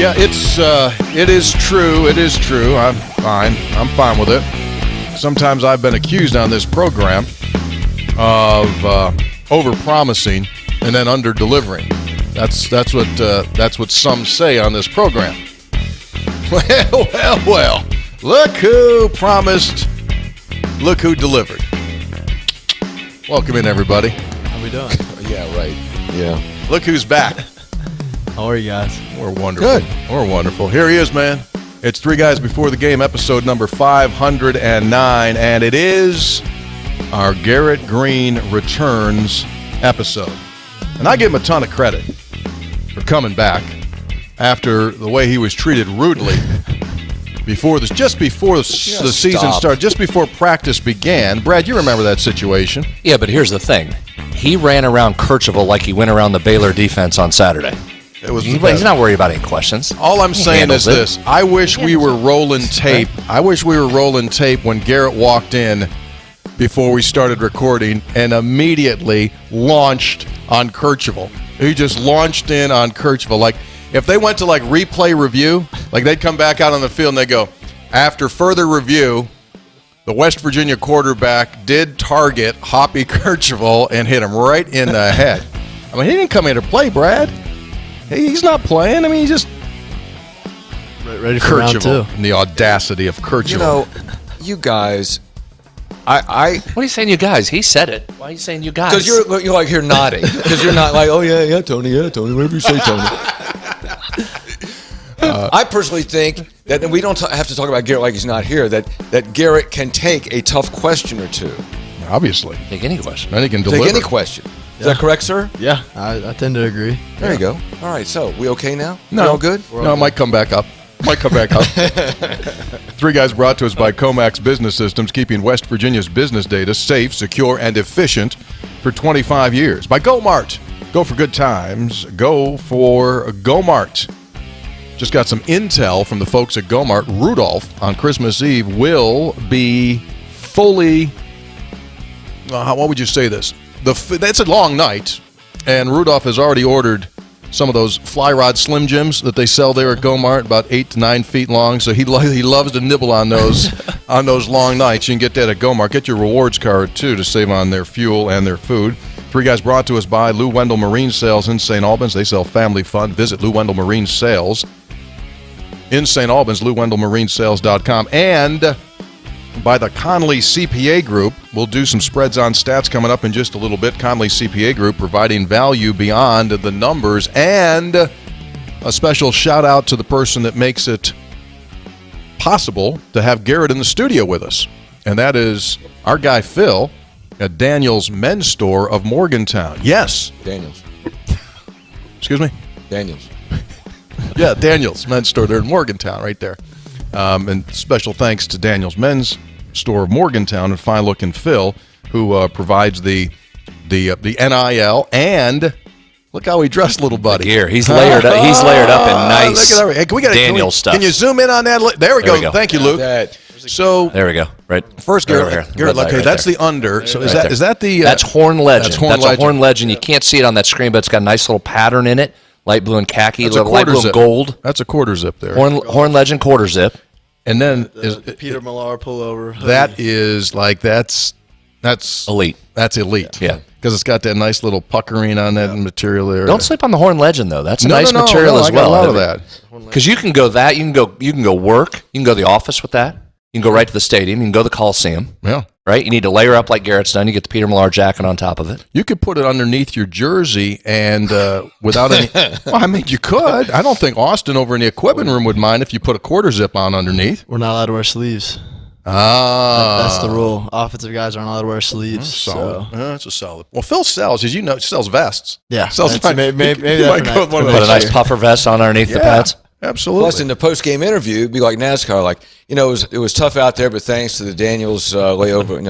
Yeah, it is true. It is true. I'm fine with it. Sometimes I've been accused on this program of over-promising and then under-delivering. That's what some say on this program. Well. Look who promised. Look who delivered. Welcome in, everybody. How we doing? Yeah, right. Yeah. Look who's back. How are you guys? We're wonderful. Good. We're wonderful. Here he is, man. It's Three Guys Before the Game, episode number 509, and it is our Garrett Greene Returns episode. And I give him a ton of credit for coming back after the way he was treated rudely just before the season started, just before practice began. Brad, you remember that situation. Yeah, but here's the thing. He ran around Kercheval like he went around the Baylor defense on Saturday. He's not worried about any questions. All I'm saying is this. I wish we were rolling tape. I wish we were rolling tape when Garrett walked in before we started recording and immediately launched on Kercheval. He just launched in on Kercheval. Like, if they went to, like, replay review, like, they'd come back out on the field and they go, after further review, the West Virginia quarterback did target Hoppy Kercheval and hit him right in the head. I mean, he didn't come here to play, Brad. He's not playing. I mean, he's just ready for round two. And the audacity of Kercheval. You know, you guys, What are you saying, you guys? He said it. Why are you saying you guys? Because you're like here nodding. Because you're not like, oh yeah, Tony, whatever you say, Tony. I personally think that, and we don't have to talk about Garrett like he's not here, that Garrett can take a tough question or two. Obviously. Take any question. And he can deliver. Take any question. Is that correct, sir? Yeah, I tend to agree. There you go. All right, so we okay now? No. We all good? No, it might come back up. Three Guys brought to us by Comax Business Systems, keeping West Virginia's business data safe, secure, and efficient for 25 years. By GoMart. Go for good times. Go for GoMart. Just got some intel from the folks at GoMart. Rudolph on Christmas Eve will be fully, what would you say this? It's a long night, and Rudolph has already ordered some of those fly rod Slim Jims that they sell there at GoMart, about 8 to 9 feet long. So he loves to nibble on those on those long nights. You can get that at GoMart. Get your rewards card too to save on their fuel and their food. Three Guys brought to us by Lou Wendell Marine Sales in St. Albans. They sell family fun. Visit Lou Wendell Marine Sales in St. Albans, LouWendellMarineSales.com, and by the Conley CPA Group. We'll do some spreads on stats coming up in just a little bit. Conley CPA Group providing value beyond the numbers, and a special shout out to the person that makes it possible to have Garrett in the studio with us, and that is our guy Phil at Daniel's Men's Store of Morgantown. Yes. Daniels. Excuse me? Daniels. Yeah, Daniel's Men's Store there in Morgantown, right there. And special thanks to Daniel's Men's Store of Morgantown and fine looking Phil, who provides the NIL, and look how he dressed, little buddy. The gear. He's layered up. He's layered up in nice hey, Daniel stuff. Can you zoom in on that? There we go. Thank you, Luke. So there we go. Right. First, Garrett, okay, that's the under. So is that the? That's Horn Legend. That's a Horn Legend. You can't see it on that screen, but it's got a nice little pattern in it. Light blue and khaki, light blue and gold. That's a quarter zip there. Horn Legend quarter zip. And then the Peter Millar pullover. That is like that's elite. That's elite. Yeah. Because it's got that nice little puckering on that material there. Don't sleep on the Horn Legend though. That's a nice material as well. I got a lot of that. Because you can go that. You can go work. You can go to the office with that. You can go right to the stadium. You can go to the Coliseum. Yeah. Right? You need to layer up like Garrett's done. You get the Peter Millar jacket on top of it. You could put it underneath your jersey and without any... Well, I mean, you could. I don't think Austin over in the equipment room would mind if you put a quarter zip on underneath. We're not allowed to wear sleeves. That's the rule. Offensive guys aren't allowed to wear sleeves. Solid. That's a solid. Well, Phil sells, as you know, sells vests. Yeah. Maybe Put a nice puffer vest on underneath the pads. Absolutely. Plus, in the post-game interview, it'd be like NASCAR, like, it was tough out there, but thanks to the Daniels layover,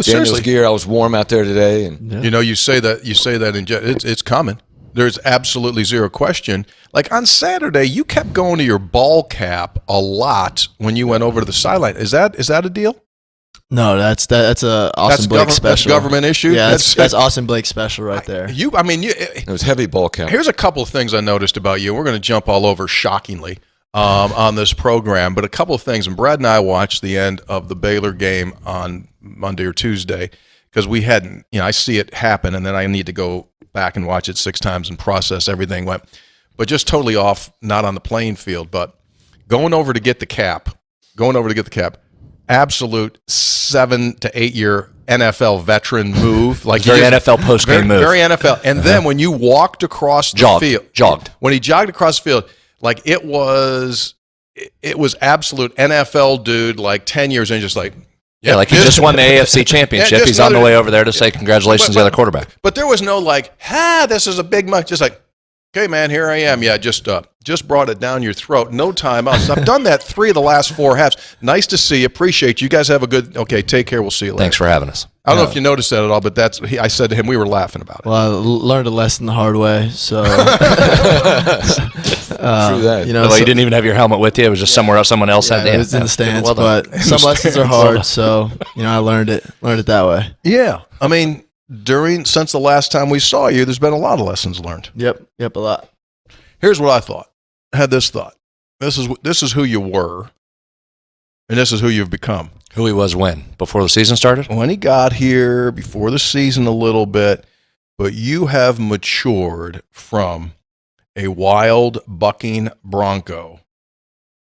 Daniels gear, I was warm out there today. And you say that it's coming. There's absolutely zero question. Like on Saturday, you kept going to your ball cap a lot when you went over to the sideline. Is that a deal? No, that's a Austin Blake special. That's government issue. Yeah, that's Austin Blake special right there. It was heavy ball count. Here's a couple of things I noticed about you. We're going to jump all over shockingly on this program, but a couple of things. And Brad and I watched the end of the Baylor game on Monday or Tuesday because we hadn't. I see it happen, and then I need to go back and watch it 6 times and process everything went. But just totally off, not on the playing field, but going over to get the cap. Absolute 7 to 8 year NFL veteran move, like very NFL post game move, very NFL. And then when you walked across the field, when he jogged across the field, like it was absolute NFL dude, like 10 years in, just like like he just won the AFC Championship. He's on the way over there to say congratulations to the other quarterback. But there was no like, this is a big month. Just like, okay, man, here I am. Yeah, just brought it down your throat. No timeouts. I've done that 3 of the last 4 halves. Nice to see you. Appreciate you. You guys have a good. Okay, take care. We'll see you later. Thanks for having us. I don't know if you noticed that at all, but I said to him, we were laughing about it. Well, I learned a lesson the hard way. So true that. You didn't even have your helmet with you. It was just somewhere else. Someone else had it. It was in the stands. But some lessons are hard, so I learned it that way. Yeah, I mean. Since the last time we saw you, there's been a lot of lessons learned. Yep, a lot. Here's what I thought. I had this thought. This is who you were, and this is who you've become. Who he was when? Before the season started? When he got here, before the season a little bit, but you have matured from a wild bucking bronco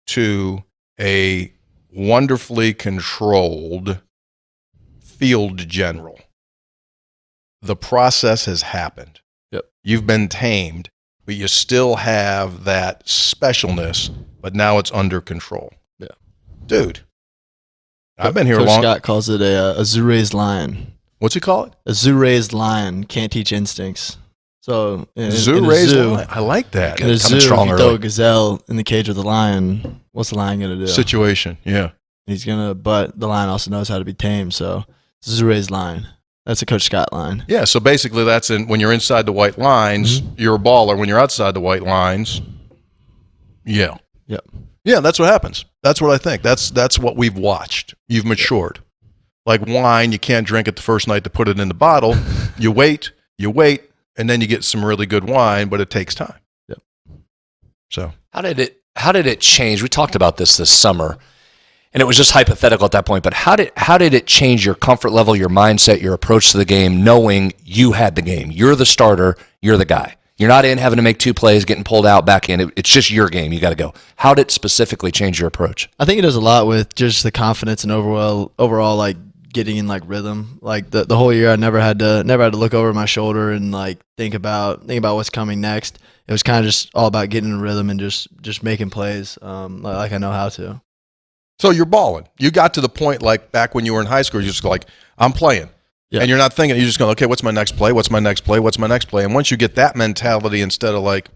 to a wonderfully controlled field general. The process has happened. Yep. You've been tamed, but you still have that specialness, but now it's under control. Yeah. Dude, I've been here Coach long. Scott calls it a zoo-raised lion. What's he call it? A zoo-raised lion can't teach instincts. So zoo-raised lion. I like that. In a zoo, if you throw a gazelle in the cage with a lion, what's the lion going to do? Situation, yeah. But the lion also knows how to be tamed, so it's a zoo-raised lion. That's a Coach Scott line. Yeah, so basically that's when you're inside the white lines, you're a baller. When you're outside the white lines, yeah. Yep. Yeah, that's what happens. That's what I think. That's what we've watched. You've matured. Like wine, you can't drink it the first night to put it in the bottle. You wait, and then you get some really good wine, but it takes time. Yep. So how did it change? We talked about this summer. And it was just hypothetical at that point, but how did it change your comfort level, your mindset, your approach to the game, knowing you had the game? You're the starter, you're the guy. You're not in having to make 2 plays, getting pulled out, back in. It's just your game. You got to go. How did it specifically change your approach? I think it does a lot with just the confidence and overall like getting in like rhythm. Like the whole year, I never had to look over my shoulder and like think about what's coming next. It was kind of just all about getting in rhythm and just making plays like I know how to. So you're balling. You got to the point like back when you were in high school, you're just like, I'm playing. Yeah. And you're not thinking, you're just going, okay, what's my next play? What's my next play? What's my next play? And once you get that mentality instead of like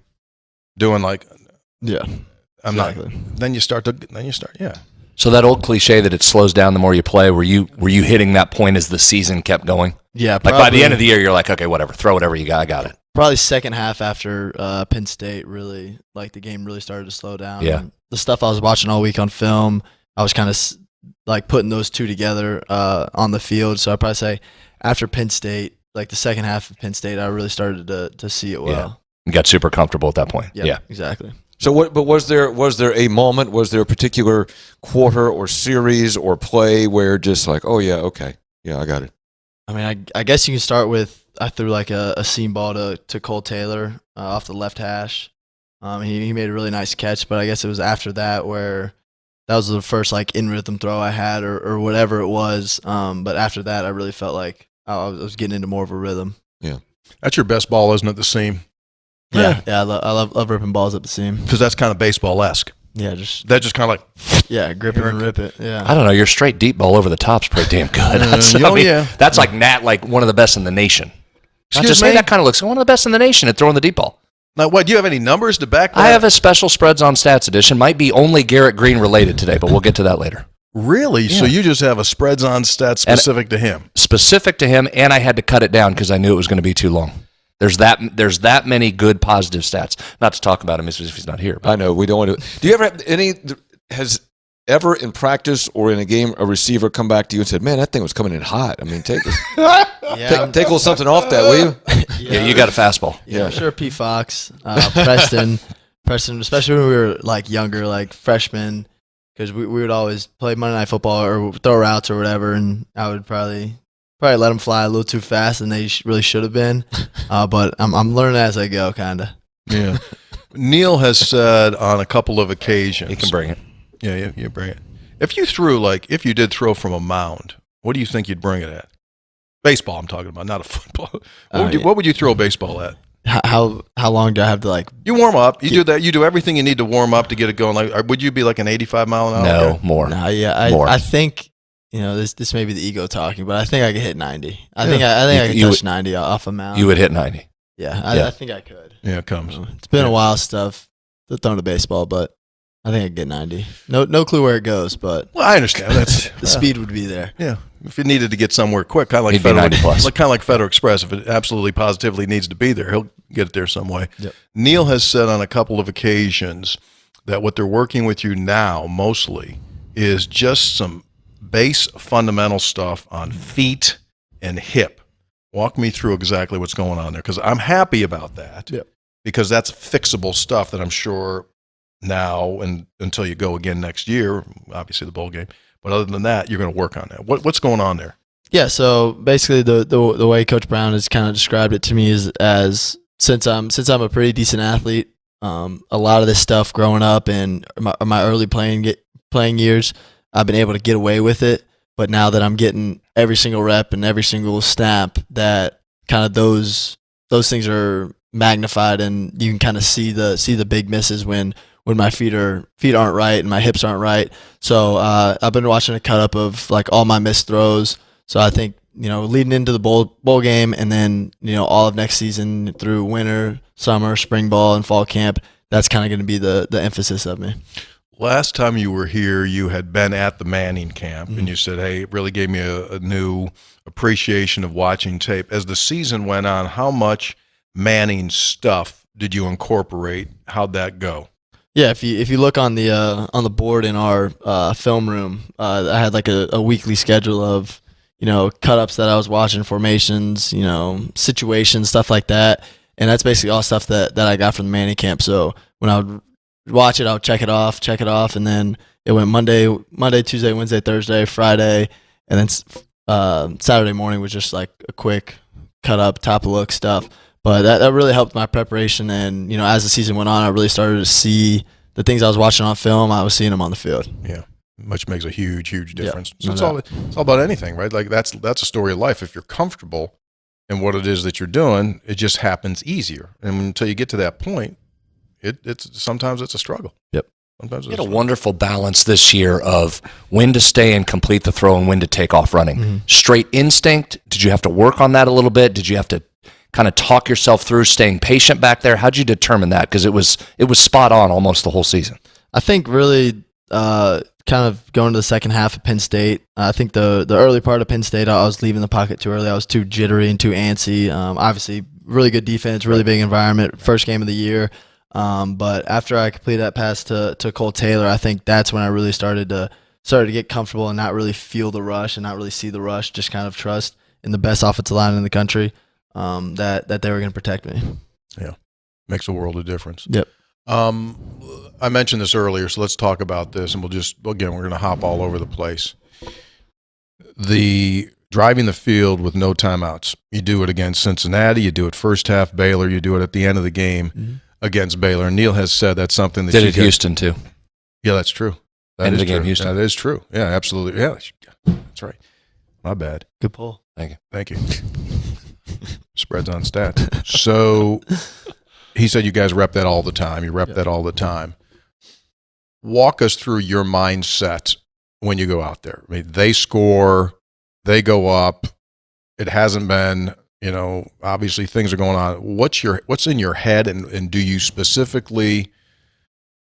doing like, I'm exactly. Not, then you start, yeah. So that old cliche that it slows down the more you play, were you hitting that point as the season kept going? Yeah. Like by the end of the year, you're like, okay, whatever, throw whatever you got, I got it. Probably second half after Penn State really, like the game really started to slow down. Yeah. And the stuff I was watching all week on film, I was kind of like putting those two together on the field. So I'd probably say after Penn State, like the second half of Penn State, I really started to see it well. Yeah. You got super comfortable at that point. Yeah, exactly. So but was there a moment, was there a particular quarter or series or play where just like, oh yeah, okay, yeah, I got it? I mean, I guess you can start with, I threw like a seam ball to Cole Taylor off the left hash. He made a really nice catch, but I guess it was after that where that was the first like in rhythm throw I had or whatever it was. But after that, I really felt like I was getting into more of a rhythm. Yeah, that's your best ball, isn't it? The seam. Yeah. I love ripping balls up the seam because that's kind of baseball-esque. Yeah, that just kind of like grip it and rip it. Yeah, I don't know. Your straight deep ball over the top's pretty damn good. That's like like one of the best in the nation. Excuse me? That kind of looks like one of the best in the nation at throwing the deep ball. Now, what, do you have any numbers to back that? I have a special Spreads on Stats edition. Might be only Garrett Greene related today, but we'll get to that later. Really? Yeah. So you just have a Spreads on Stats specific to him? Specific to him, and I had to cut it down because I knew it was going to be too long. There's that many good positive stats. Not to talk about him if he's not here. But. I know we don't want to. Do you ever have any? ever in practice or in a game a receiver come back to you and said, "Man, that thing was coming in hot"? I mean, take a little something off that, will you? Yeah, you got a fastball. Yeah, I'm sure P. Fox, Preston, especially when we were like younger, like freshmen, because we would always play Monday Night Football or throw routes or whatever, and I would probably let them fly a little too fast than they really should have been. But I'm learning as I go, kind of. Yeah. Neil has said on a couple of occasions. You can bring it. Yeah, you bring it. If you did throw from a mound, what do you think you'd bring it at? Baseball, I'm talking about, not a football. What would you throw a baseball at? How long do I have to like? You warm up. You do that. You do everything you need to warm up to get it going. Like, would you be like an 85 mile an hour? No, guy? more. No, yeah, More. I think this may be the ego talking, but I think I could hit 90. I think I could touch 90 off a mound. You would hit 90. Yeah, I think I could. Yeah, it comes. It's been a while stuff throwing a baseball, but I think I could get 90. No clue where it goes, but Well, I understand. That's the speed would be there. Yeah, if it needed to get somewhere quick, kind of like He'd be 90 plus. kind of like Federal Express. If it absolutely positively needs to be there, he'll get it there some way. Yep. Neil has said on a couple of occasions that what they're working with you now mostly is just some base fundamental stuff on feet and hip. Walk me through exactly what's going on there, because I'm happy about that. Yep. Because that's fixable stuff that I'm sure now and until you go again next year, obviously the bowl game. But other than that, you're going to work on that. What's going on there? Yeah, so basically the way Coach Brown has kind of described it to me is as since I'm a pretty decent athlete, a lot of this stuff growing up and my early playing years, I've been able to get away with it. But now that I'm getting every single rep and every single snap, that kind of those things are magnified, and you can kind of see the big misses when my feet aren't right and my hips aren't right. So I've been watching a cut up of like all my missed throws. So I think leading into the bowl game, and then all of next season through winter, summer, spring ball, and fall camp, that's kind of going to be the emphasis of me. Last time you were here, you had been at the Manning camp, and you said, hey, it really gave me a new appreciation of watching tape. As the season went on, how much Manning stuff did you incorporate? How'd that go? Yeah, if you look on the board in our film room, I had like a weekly schedule of cut-ups that I was watching, formations, situations, stuff like that, and that's basically all stuff that I got from the Manning camp. So when I would watch it, I would check it off, and then it went Monday, Tuesday, Wednesday, Thursday, Friday, and then Saturday morning was just like a quick cut-up, top-of-look stuff. But that really helped my preparation, and as the season went on, I really started to see the things I was watching on film. I was seeing them on the field. Yeah, which makes a huge difference. Yeah, So it's all about anything, right? Like that's a story of life. If you're comfortable in what it is that you're doing, it just happens easier. And until you get to that point, sometimes it's a struggle. Yep. Sometimes You had a wonderful balance this year of when to stay and complete the throw and when to take off running. Mm-hmm. Straight instinct. Did you have to work on that a little bit? Did you have to kind of talk yourself through staying patient back there? How'd you determine that? Because it was spot on almost the whole season. I think really kind of going to the second half of Penn State, I think the early part of Penn State, I was leaving the pocket too early. I was too jittery and too antsy. Obviously, really good defense, really big environment, first game of the year. But after I completed that pass to Cole Taylor, I think that's when I really started to get comfortable and not really feel the rush and not really see the rush, just kind of trust in the best offensive line in the country. That they were going to protect me. Yeah, makes a world of difference. Yep. I mentioned this earlier, so let's talk about this, and we're going to hop all over the place. The driving the field with no timeouts. You do it against Cincinnati. You do it first half Baylor. You do it at the end of the game against Baylor. And Neil has said that's something that did at Houston too. Yeah, that's true. That End is of the game, true. Houston. That is true. Yeah, absolutely. Yeah, that's right. My bad. Good pull. Thank you. Spreads on stats. So he said you guys rep that all the time. You rep that all the time. Walk us through your mindset when you go out there. I mean, they score, they go up. It hasn't been, obviously things are going on. What's in your head, and do you specifically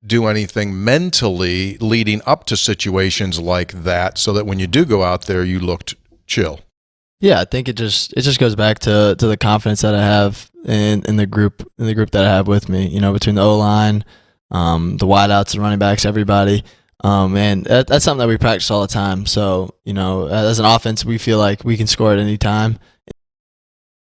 do anything mentally leading up to situations like that so that when you do go out there, you looked chill? Yeah, I think it just goes back to the confidence that I have in the group that I have with me. Between the O-line, the wideouts, the running backs, everybody. And that's something that we practice all the time. So, as an offense, we feel like we can score at any time.